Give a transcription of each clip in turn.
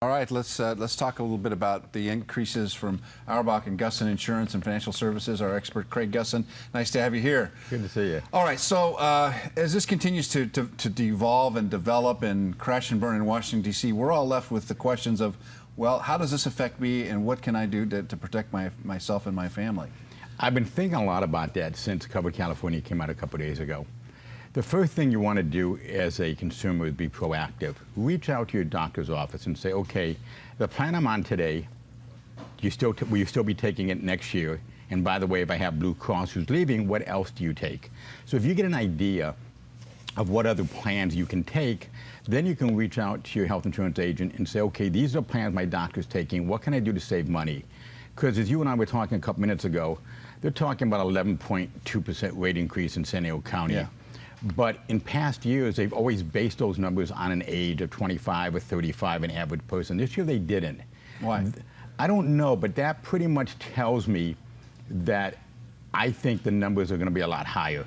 All right, let's talk a little bit about the increases from Auerbach and Gusson Insurance and Financial Services. Our expert, Craig Gusson. Nice to have you here. Good to see you. All right, so as this continues to devolve and develop and crash and burn in Washington, D.C., we're all left with the questions of, well, how does this affect me and what can I do to protect myself and my family? I've been thinking a lot about that since Covered California came out a couple of days ago. The first thing you want to do as a consumer is be proactive. Reach out to your doctor's office and say, okay, the plan I'm on today, will you still be taking it next year? And by the way, if I have Blue Cross who's leaving, what else do you take? So if you get an idea of what other plans you can take, then you can reach out to your health insurance agent and say, okay, these are plans my doctor's taking. What can I do to save money? Because as you and I were talking a couple minutes ago, they're talking about 11.2% rate increase in San Diego County. Yeah. But in past years, they've always based those numbers on an age of 25 or 35, an average person. This year they didn't. Why? I don't know, but that pretty much tells me that I think the numbers are going to be a lot higher.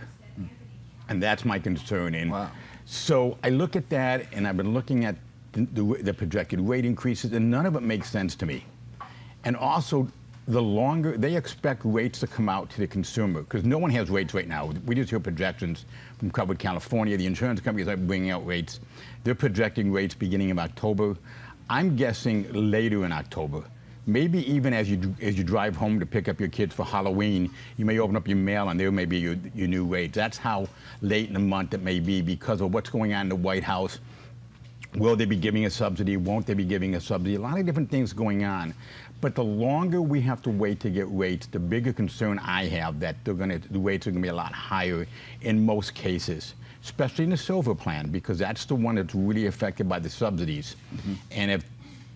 And that's my concern. And wow. So I look at that, and I've been looking at the projected rate increases, and none of it makes sense to me. And also, the longer they expect rates to come out to the consumer, because no one has rates right now. We just hear projections from Covered California. The insurance companies are bringing out rates. They're projecting rates beginning of October. I'm guessing later in October. Maybe even as you drive home to pick up your kids for Halloween, you may open up your mail and there may be your new rates. That's how late in the month it may be because of what's going on in the White House. Will they be giving a subsidy? Won't they be giving a subsidy? A lot of different things going on. But the longer we have to wait to get rates, the bigger concern I have that the rates are going to be a lot higher in most cases, especially in the Silver plan, because that's the one that's really affected by the subsidies. Mm-hmm. And if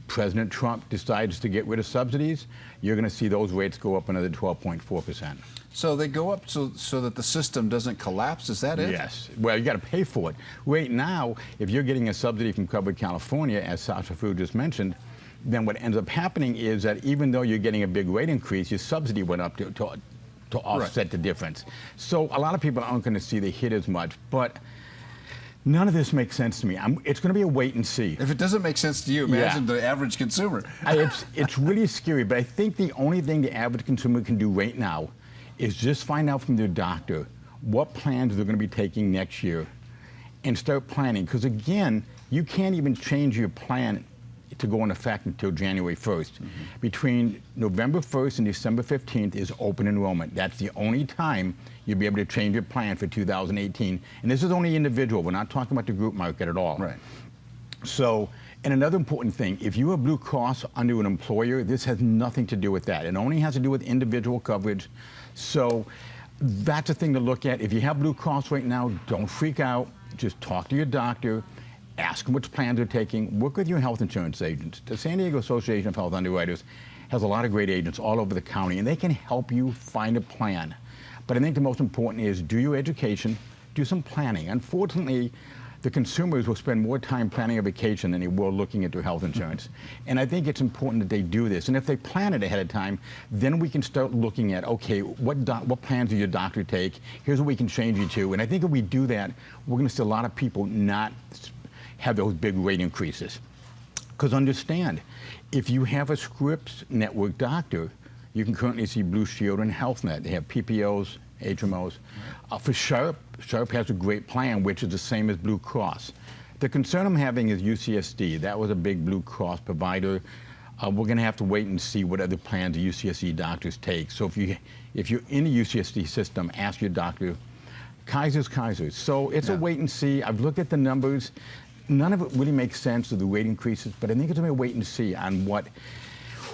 President Trump decides to get rid of subsidies, you're going to see those rates go up another 12.4%. So they go up so that the system doesn't collapse, is that it? Yes. Well, you got to pay for it. Right now, if you're getting a subsidy from Covered California, as Sasha Fu just mentioned, then what ends up happening is that even though you're getting a big rate increase, your subsidy went up to offset the difference. So a lot of people aren't going to see the hit as much, but none of this makes sense to me. It's going to be a wait and see. If it doesn't make sense to you, imagine the average consumer. It's really scary, but I think the only thing the average consumer can do right now is just find out from their doctor what plans they're going to be taking next year and start planning. Because again, you can't even change your plan to go into effect until January 1st. Mm-hmm. Between November 1st and December 15th is open enrollment. That's the only time you'll be able to change your plan for 2018. And this is only individual. We're not talking about the group market at all. Right. So, and another important thing, if you have Blue Cross under an employer, this has nothing to do with that. It only has to do with individual coverage. So that's a thing to look at. If you have Blue Cross right now, don't freak out. Just talk to your doctor. Ask them which plans they're taking. Work with your health insurance agents. The San Diego Association of Health Underwriters has a lot of great agents all over the county, and they can help you find a plan. But I think the most important is do your education, do some planning. Unfortunately, the consumers will spend more time planning a vacation than they will looking at their health insurance. And I think it's important that they do this. And if they plan it ahead of time, then we can start looking at, okay, what plans does your doctor take? Here's what we can change you to. And I think if we do that, we're going to see a lot of people not have those big rate increases. Because understand, if you have a Scripps network doctor, you can currently see Blue Shield and HealthNet. They have PPOs, HMOs. For Sharp has a great plan, which is the same as Blue Cross. The concern I'm having is UCSD. That was a big Blue Cross provider. We're going to have to wait and see what other plans the UCSD doctors take. So if you're in the UCSD system, ask your doctor. Kaiser's Kaiser. So it's a wait and see. I've looked at the numbers. None of it really makes sense with the rate increases, but I think it's going to be a wait and see on what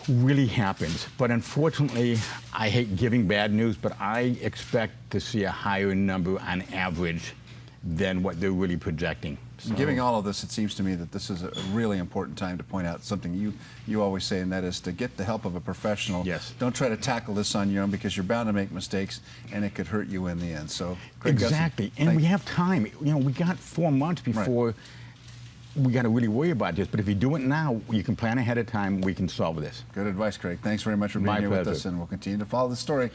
really happens. But unfortunately, I hate giving bad news, but I expect to see a higher number on average than what they're really projecting. So, given all of this, it seems to me that this is a really important time to point out something you always say, and that is to get the help of a professional. Yes. Don't try to tackle this on your own because you're bound to make mistakes, and it could hurt you in the end. So, Craig exactly, Gusson, and we have time. You know, we got 4 months before. Right. We got to really worry about this, but if you do it now, you can plan ahead of time, we can solve this. Good advice, Craig. Thanks very much for being here with us, and we'll continue to follow the story.